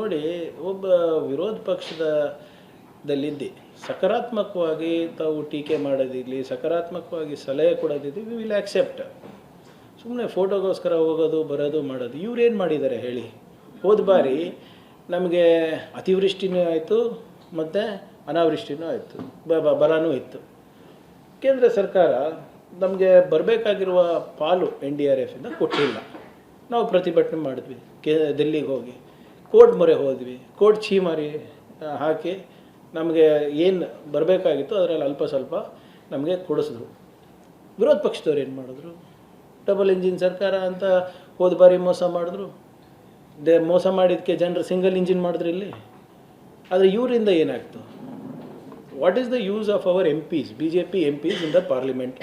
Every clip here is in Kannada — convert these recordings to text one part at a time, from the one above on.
ನೋಡಿ, ಒಬ್ಬ ವಿರೋಧ ಪಕ್ಷದಲ್ಲಿದ್ದು ಸಕಾರಾತ್ಮಕವಾಗಿ ತಾವು ಟೀಕೆ ಮಾಡೋದಿರಲಿ, ಸಕಾರಾತ್ಮಕವಾಗಿ ಸಲಹೆ ಕೊಡೋದಿರಲಿ, ವಿ ವಿಲ್ ಆಕ್ಸೆಪ್ಟ್. ಸುಮ್ಮನೆ ಫೋಟೋಗೋಸ್ಕರ ಹೋಗೋದು ಬರೋದು ಮಾಡೋದು ಇವ್ರೇನು ಮಾಡಿದ್ದಾರೆ ಹೇಳಿ? ಹೋದ ಬಾರಿ ನಮಗೆ ಅತಿವೃಷ್ಟಿನೂ ಆಯಿತು ಮತ್ತು ಅನಾವೃಷ್ಟಿನೂ ಆಯಿತು, ಬರನೂ ಇತ್ತು. ಕೇಂದ್ರ ಸರ್ಕಾರ ನಮಗೆ ಬರಬೇಕಾಗಿರುವ ಪಾಲು NDRFಯಿಂದ ಕೊಟ್ಟಿಲ್ಲ. ನಾವು ಪ್ರತಿಭಟನೆ ಮಾಡಿದ್ವಿ, ದಿಲ್ಲಿಗೆ ಹೋಗಿ ಕೋರ್ಟ್ ಮೊರೆ ಹೋದ್ವಿ, ಕೋರ್ಟ್ ಛೀಮಾರಿ ಹಾಕಿ ನಮಗೆ ಏನು ಬರಬೇಕಾಗಿತ್ತು ಅದರಲ್ಲಿ ಅಲ್ಪ ಸ್ವಲ್ಪ ನಮಗೆ ಕೊಡಿಸಿದ್ರು. ವಿರೋಧ ಪಕ್ಷದವ್ರು ಏನು ಮಾಡಿದ್ರು? ಡಬಲ್ ಇಂಜಿನ್ ಸರ್ಕಾರ ಅಂತ ಹೋದ ಬಾರಿ ಮೋಸ ಮಾಡಿದ್ರು. ಮೋಸ ಮಾಡಿದ್ದಕ್ಕೆ ಜನರು ಸಿಂಗಲ್ ಇಂಜಿನ್ ಮಾಡಿದ್ರು ಇಲ್ಲಿ. ಆದರೆ ಇವರಿಂದ ಏನಾಗ್ತು? What is the use of our MPs, BJP MPs in the parliament?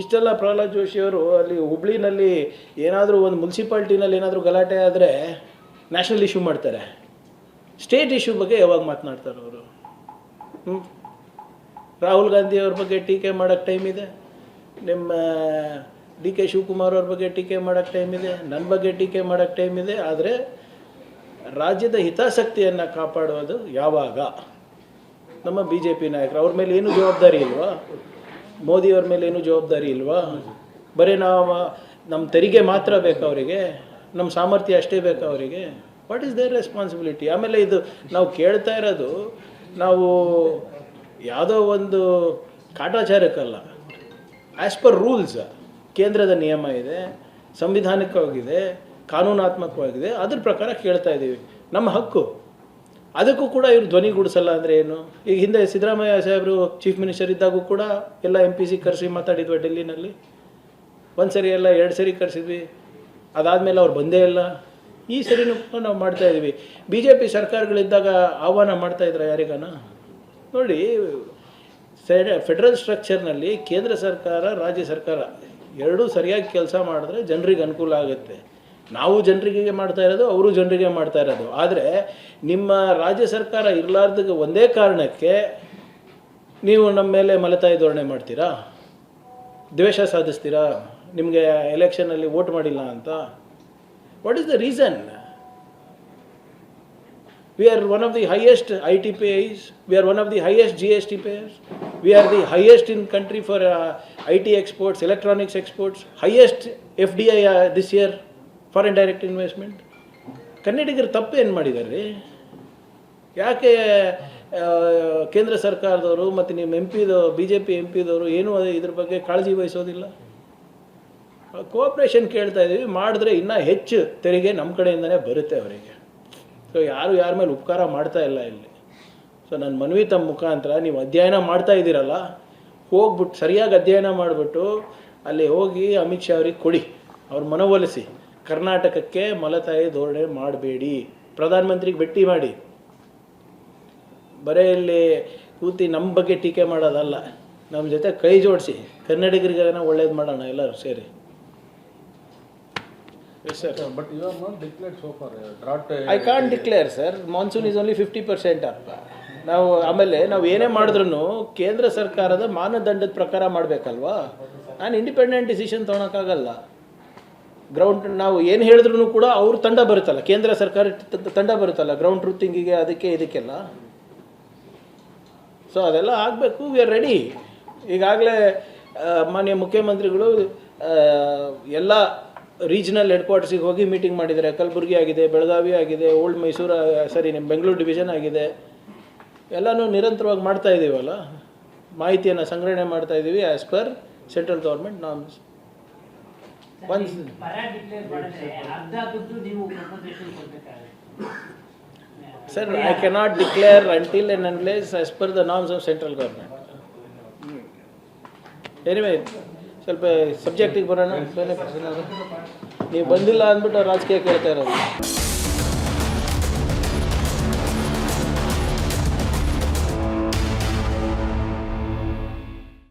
ಇಷ್ಟೆಲ್ಲ ಪ್ರಹ್ಲಾದ್ ಜೋಶಿಯವರು ಅಲ್ಲಿ ಹುಬ್ಳಿನಲ್ಲಿ ಏನಾದರೂ ಒಂದು ಮುನ್ಸಿಪಾಲ್ಟಿನಲ್ಲಿ ಏನಾದರೂ ಗಲಾಟೆ ಆದರೆ ನ್ಯಾಷನಲ್ ಇಶ್ಯೂ ಮಾಡ್ತಾರೆ, ಸ್ಟೇಟ್ ಇಶ್ಯೂ ಬಗ್ಗೆ ಯಾವಾಗ ಮಾತನಾಡ್ತಾರೆ ಅವರು? ರಾಹುಲ್ ಗಾಂಧಿ ಅವ್ರ ಬಗ್ಗೆ ಟೀಕೆ ಮಾಡೋಕ್ಕೆ ಟೈಮ್ ಇದೆ, ನಿಮ್ಮ DK ಶಿವಕುಮಾರ್ ಅವ್ರ ಬಗ್ಗೆ ಟೀಕೆ ಮಾಡೋಕ್ಕೆ ಟೈಮ್ ಇದೆ, ನನ್ನ ಬಗ್ಗೆ ಟೀಕೆ ಮಾಡೋಕ್ಕೆ ಟೈಮ್ ಇದೆ. ಆದರೆ ರಾಜ್ಯದ ಹಿತಾಸಕ್ತಿಯನ್ನು ಕಾಪಾಡೋದು ಯಾವಾಗ? ನಮ್ಮ BJP ನಾಯಕರು ಅವ್ರ ಮೇಲೆ ಏನೂ ಜವಾಬ್ದಾರಿ ಇಲ್ವಾ? ಮೋದಿಯವ್ರ ಮೇಲೆ ಏನೂ ಜವಾಬ್ದಾರಿ ಇಲ್ವಾ? ಬರೀ ನಮ್ಮ ತೆರಿಗೆ ಮಾತ್ರ ಬೇಕಾ ಅವರಿಗೆ? ನಮ್ಮ ಸಾಮರ್ಥ್ಯ ಅಷ್ಟೇ ಬೇಕಾ ಅವರಿಗೆ? What is their responsibility? ಆಮೇಲೆ ಇದು ನಾವು ಕೇಳ್ತಾ ಇರೋದು ನಾವು ಯಾವುದೋ ಒಂದು ಕಾಟಾಚಾರಕ್ಕಲ್ಲ, ಆ್ಯಸ್ ಪರ್ ರೂಲ್ಸ್. ಕೇಂದ್ರದ ನಿಯಮ ಇದೆ, ಸಂವಿಧಾನಿಕವಾಗಿದೆ, ಕಾನೂನಾತ್ಮಕವಾಗಿದೆ, ಅದ್ರ ಪ್ರಕಾರ ಕೇಳ್ತಾ ಇದ್ದೀವಿ, ನಮ್ಮ ಹಕ್ಕು. ಅದಕ್ಕೂ ಕೂಡ ಇವರು ಧ್ವನಿಗೂಡಿಸಲ್ಲ ಅಂದರೆ ಏನು? ಈಗ ಹಿಂದೆ ಸಿದ್ದರಾಮಯ್ಯ ಸಾಹೇಬರು ಚೀಫ್ ಮಿನಿಸ್ಟರ್ ಇದ್ದಾಗೂ ಕೂಡ ಎಲ್ಲ MPC ಕರೆಸಿ ಮಾತಾಡಿದ್ವಿ ಡೆಲ್ಲಿನಲ್ಲಿ. ಒಂದು ಸರಿ ಎಲ್ಲ 2 ಸರಿ ಕರೆಸಿದ್ವಿ, ಅದಾದಮೇಲೆ ಅವ್ರು ಬಂದೇ ಇಲ್ಲ. ಈ ಸರಿನೂ ಕೂಡ ನಾವು ಮಾಡ್ತಾಯಿದ್ವಿ. BJP ಸರ್ಕಾರಗಳಿದ್ದಾಗ ಆಹ್ವಾನ ಮಾಡ್ತಾಯಿದ್ರ ಯಾರಿಗಾನ? ನೋಡಿ, ಫೆಡರಲ್ ಸ್ಟ್ರಕ್ಚರ್ನಲ್ಲಿ ಕೇಂದ್ರ ಸರ್ಕಾರ ರಾಜ್ಯ ಸರ್ಕಾರ ಎರಡೂ ಸರಿಯಾಗಿ ಕೆಲಸ ಮಾಡಿದ್ರೆ ಜನರಿಗೆ ಅನುಕೂಲ ಆಗುತ್ತೆ. ನಾವು ಜನರಿಗೆ ಮಾಡ್ತಾ ಇರೋದು, ಅವರು ಜನರಿಗೆ ಮಾಡ್ತಾ ಇರೋದು. ಆದರೆ ನಿಮ್ಮ ರಾಜ್ಯ ಸರ್ಕಾರ ಇರಲಾರ್ದ ಒಂದೇ ಕಾರಣಕ್ಕೆ ನೀವು ನಮ್ಮ ಮೇಲೆ ಮಲತಾಯಿ ಧೋರಣೆ ಮಾಡ್ತೀರಾ, ದ್ವೇಷ ಸಾಧಿಸ್ತೀರಾ, ನಿಮಗೆ ಎಲೆಕ್ಷನಲ್ಲಿ ವೋಟ್ ಮಾಡಿಲ್ಲ ಅಂತ. What is the reason? We are one of the highest IT payers, we are one of the highest GST payers, we are the highest in country for IT exports, electronics exports, highest FDI this year, foreign direct investment. ಕನ್ನಡಿಗರು ತಪ್ಪು ಏನು ಮಾಡಿದ್ದಾರೆ? ಯಾಕೆ ಕೇಂದ್ರ ಸರ್ಕಾರದವರು ಮತ್ತು ನಿಮ್ಮ BJP MPದವರು ಏನೂ ಇದ್ರ ಬಗ್ಗೆ ಕಾಳಜಿ ವಹಿಸೋದಿಲ್ಲ? ಕೋಆಪ್ರೇಷನ್ ಕೇಳ್ತಾ ಇದ್ದೀವಿ, ಮಾಡಿದ್ರೆ ಇನ್ನೂ ಹೆಚ್ಚು ತೆರಿಗೆ ನಮ್ಮ ಕಡೆಯಿಂದನೇ ಬರುತ್ತೆ ಅವರಿಗೆ. ಸೊ ಯಾರು ಯಾರ ಮೇಲೆ ಉಪಕಾರ ಮಾಡ್ತಾ ಇಲ್ಲ ಇಲ್ಲಿ. ಸೊ ನನ್ನ ಮನವಿ ತಮ್ಮ ಮುಖಾಂತರ, ನೀವು ಅಧ್ಯಯನ ಮಾಡ್ತಾ ಇದ್ದೀರಲ್ಲ, ಹೋಗ್ಬಿಟ್ಟು ಸರಿಯಾಗಿ ಅಧ್ಯಯನ ಮಾಡಿಬಿಟ್ಟು ಅಲ್ಲಿ ಹೋಗಿ ಅಮಿತ್ ಶಾ ಅವ್ರಿಗೆ ಕೊಡಿ, ಅವ್ರ ಮನವೊಲಿಸಿ, ಕರ್ನಾಟಕಕ್ಕೆ ಮಲತಾಯಿ ಧೋರಣೆ ಮಾಡಬೇಡಿ, ಪ್ರಧಾನಮಂತ್ರಿಗೆ ಭೇಟಿ ಮಾಡಿ. ಬರೀ ಇಲ್ಲಿ ಕೂತಿ ನಮ್ಮ ಬಗ್ಗೆ ಟೀಕೆ ಮಾಡೋದಲ್ಲ, ನಮ್ಮ ಜೊತೆ ಕೈ ಜೋಡಿಸಿ ಕನ್ನಡಿಗರಿಗೆಲ್ಲ ಒಳ್ಳೇದು ಮಾಡೋಣ ಎಲ್ಲರೂ ಸೇರಿ. Yes, sir. But you are not declared so far. Drought. I can't declare, sir. Monsoon is only 50% up. ಆಮೇಲೆ ನಾವು ಏನೇ ಮಾಡಿದ್ರು ಕೇಂದ್ರ ಸರ್ಕಾರದ ಮಾನದಂಡದ ಪ್ರಕಾರ ಮಾಡಬೇಕಲ್ವಾ? ನಾನು ಇಂಡಿಪೆಂಡೆಂಟ್ ಡಿಸಿಷನ್ ತೊಗೊಳಕ್ಕಾಗಲ್ಲ. ಗ್ರೌಂಡ್ ನಾವು ಏನು ಹೇಳಿದ್ರು ಕೂಡ ಅವ್ರ ತಂಡ ಬರುತ್ತಲ್ಲ, ಕೇಂದ್ರ ಸರ್ಕಾರ ತಂಡ ಬರುತ್ತಲ್ಲ ಗ್ರೌಂಡ್ ಟ್ರೂತಿಂಗಿಗೆ, ಅದಕ್ಕೆ ಇದಕ್ಕೆಲ್ಲ. ಸೊ ಅದೆಲ್ಲ ಆಗಬೇಕು. We are ready. ಈಗಾಗಲೇ ಮಾನ್ಯ ಮುಖ್ಯಮಂತ್ರಿಗಳು ಎಲ್ಲ ರೀಜನಲ್ ಹೆಡ್ ಕ್ವಾರ್ಟರ್ಸಿಗೆ ಹೋಗಿ ಮೀಟಿಂಗ್ ಮಾಡಿದ್ದಾರೆ. ಕಲಬುರಗಿ ಆಗಿದೆ, ಬೆಳಗಾವಿ ಆಗಿದೆ, ಓಲ್ಡ್ ಮೈಸೂರು ನಿಮ್ಮ ಬೆಂಗಳೂರು ಡಿವಿಷನ್ ಆಗಿದೆ. ಎಲ್ಲನೂ ನಿರಂತರವಾಗಿ ಮಾಡ್ತಾ ಇದ್ದೀವಲ್ಲ, ಮಾಹಿತಿಯನ್ನು ಸಂಗ್ರಹಣೆ ಮಾಡ್ತಾ ಇದ್ದೀವಿ as per central government norms. Sir, I cannot declare until and unless as per the norms of central government. Anyway, ಸ್ವಲ್ಪ ಸಬ್ಜೆಕ್ಟಿಗೆ ಬರೋಣ. ನೀವು ಬಂದಿಲ್ಲ ಅಂದ್ಬಿಟ್ಟು ರಾಜಕೀಯ ಕೇಳ್ತಾ ಇರೋದು.